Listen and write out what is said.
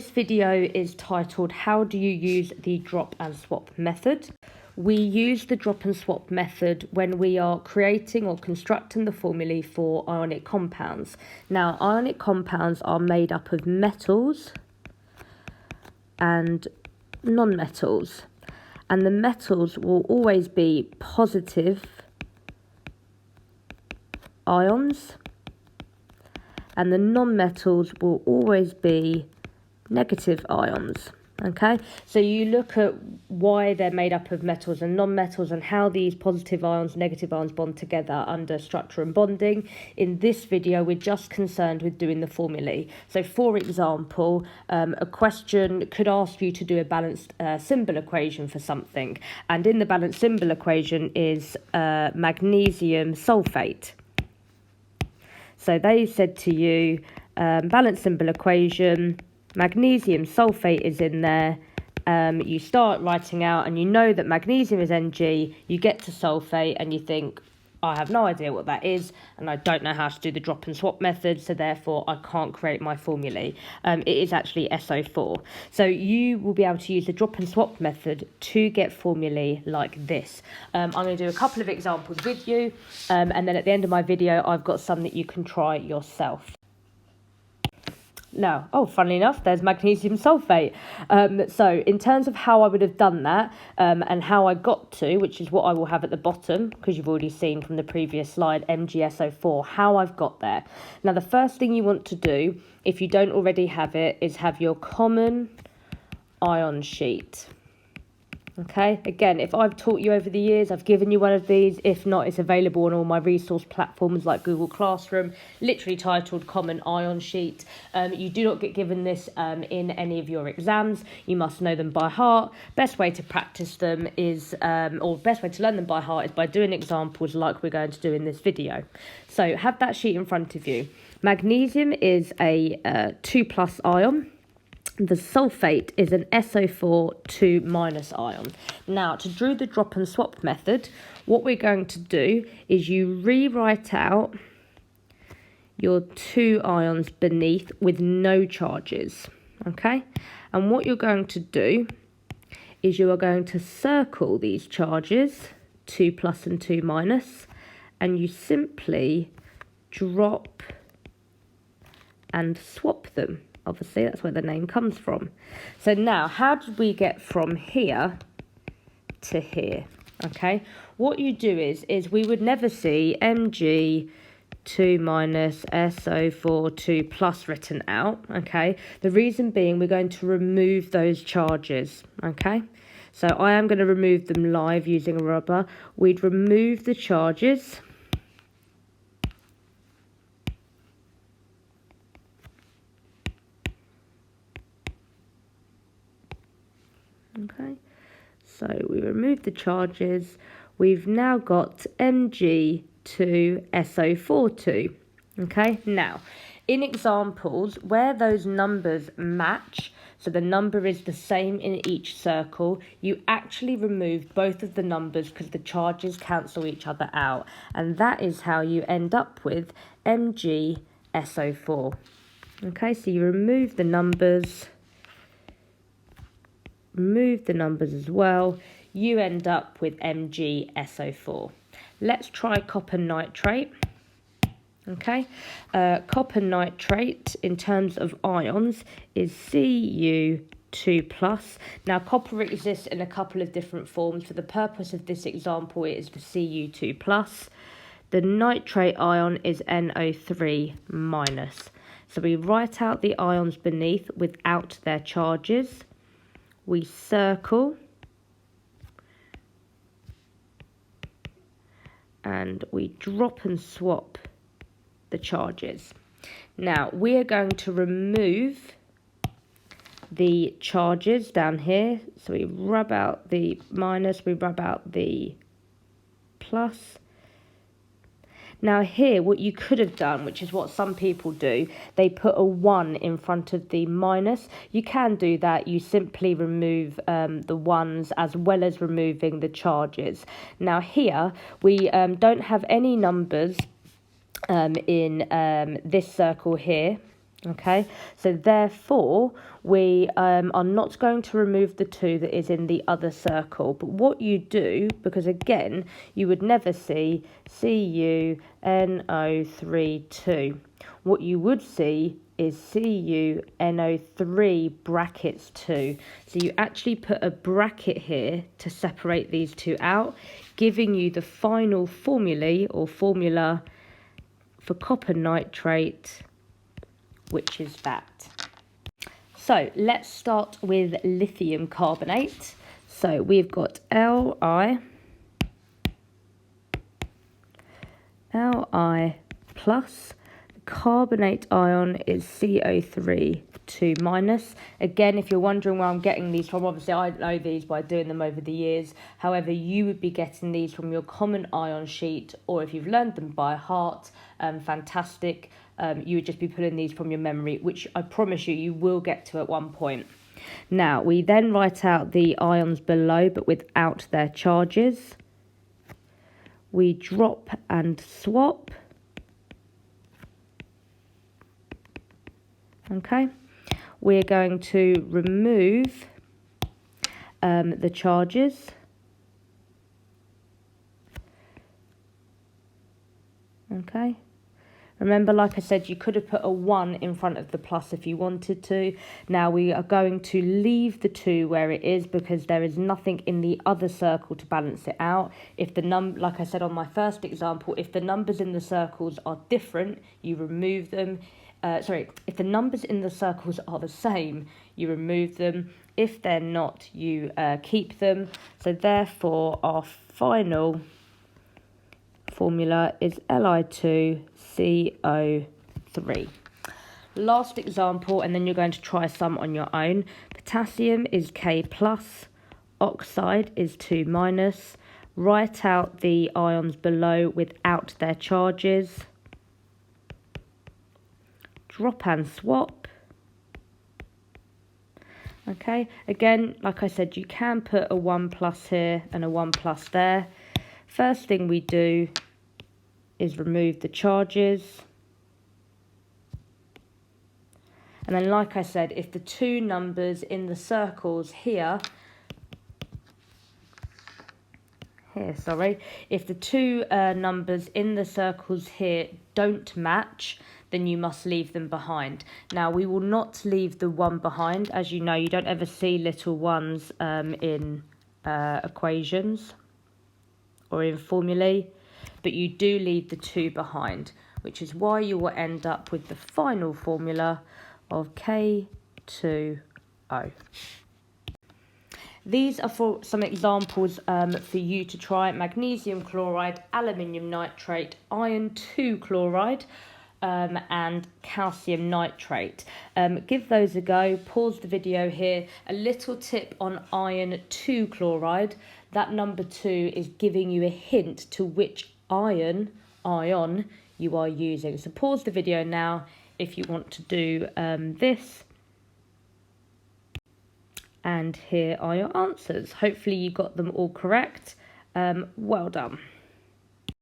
This video is titled How do you use the drop and swap method? We use the drop and swap method when we are creating or constructing the formulae for ionic compounds. Now, ionic compounds are made up of metals and non-metals, and the metals will always be positive ions and the non-metals will always be negative ions. Okay, so you look at why they're made up of metals and non-metals and how these positive ions, negative ions bond together under structure and bonding. In this video, we're just concerned with doing the formulae. So for example, a question could ask you to do a balanced symbol equation for something. And in the balanced symbol equation is magnesium sulfate. So they said to you, balanced symbol equation, magnesium sulfate is in there. You start writing out and you know that magnesium is Mg. You get to sulfate and you think, I have no idea what that is and I don't know how to do the drop and swap method, so therefore I can't create my formulae. It is actually SO4. So you will be able to use the drop and swap method to get formulae like this. I'm going to do a couple of examples with you, and then at the end of my video I've got some that you can try yourself. Now, funnily enough, there's magnesium sulfate. So in terms of how I would have done that and how I got to, which is what I will have at the bottom, because you've already seen from the previous slide, MgSO4, how I've got there. Now, the first thing you want to do, if you don't already have it, is have your common ion sheet. Okay, again, if I've taught you over the years, I've given you one of these. If not, it's available on all my resource platforms like Google Classroom, literally titled Common Ion Sheet. You do not get given this in any of your exams. You must know them by heart. Best way to practice them is, or best way to learn them by heart is by doing examples like we're going to do in this video. So have that sheet in front of you. Magnesium is a 2+ ion. The sulfate is an SO4 2- ion. Now, to do the drop and swap method, what we're going to do is you rewrite out your 2 ions beneath with no charges, okay? And what you're going to do is you are going to circle these charges, 2+ and 2-, and you simply drop and swap them. Obviously, that's where the name comes from. So now, how did we get from here to here? Okay, what you do is we would never see Mg 2- SO4 2+ written out. Okay, the reason being we're going to remove those charges. Okay, so I am going to remove them live using a rubber. We'd remove the charges. Okay, so we remove the charges. We've now got Mg2SO4 Okay, now in examples where those numbers match, so the number is the same in each circle, you actually remove both of the numbers because the charges cancel each other out, and that is how you end up with MgSO4. Okay, so you remove the numbers as well, you end up with MgSO4. Let's try copper nitrate. Okay, copper nitrate in terms of ions is Cu2+. Now, copper exists in a couple of different forms. For the purpose of this example, it is the Cu2+. The nitrate ion is NO3-. So we write out the ions beneath without their charges. We circle and we drop and swap the charges. Now we are going to remove the charges down here. So we rub out the minus, we rub out the plus. Now here, what you could have done, which is what some people do, they put a 1 in front of the minus. You can do that. You simply remove the ones as well as removing the charges. Now here, we don't have any numbers in this circle here. Okay, so therefore we are not going to remove the 2 that is in the other circle. But what you do, because again, you would never see CuNO3 2. What you would see is CuNO3 brackets 2. So you actually put a bracket here to separate these two out, giving you the final formulae or formula for copper nitrate, which is that. So let's start with lithium carbonate. So we've got Li plus. The carbonate ion is CO3 2 minus. Again, if you're wondering where I'm getting these from, obviously I know these by doing them over the years. However, you would be getting these from your common ion sheet, or if you've learned them by heart, fantastic. You would just be pulling these from your memory, which I promise you will get to at one point. Now, we then write out the ions below, but without their charges. We drop and swap. Okay. We're going to remove the charges. Okay. Remember, like I said, you could have put a 1 in front of the plus if you wanted to. Now we are going to leave the 2 where it is because there is nothing in the other circle to balance it out. If the like I said on my first example, if the numbers in the circles are different, you remove them. If the numbers in the circles are the same, you remove them. If they're not, you keep them. So therefore, our final formula is Li2CO3. Last example, and then you're going to try some on your own. Potassium is K plus, oxide is 2 minus. Write out the ions below without their charges. Drop and swap. Okay, again, like I said, you can put a 1 plus here and a 1 plus there. First thing we do is remove the charges. And then, like I said, if the 2 numbers in the circles if the 2 numbers in the circles here don't match, then you must leave them behind. Now, we will not leave the 1 behind. As you know, you don't ever see little ones in equations or in formulae, but you do leave the 2 behind, which is why you will end up with the final formula of K2O. These are for some examples for you to try: magnesium chloride, aluminium nitrate, iron 2 chloride, and calcium nitrate. Give those a go. Pause the video here. A little tip on iron 2 chloride. That number 2 is giving you a hint to which ion you are using. So pause the video now if you want to do this. And here are your answers. Hopefully you got them all correct. Well done.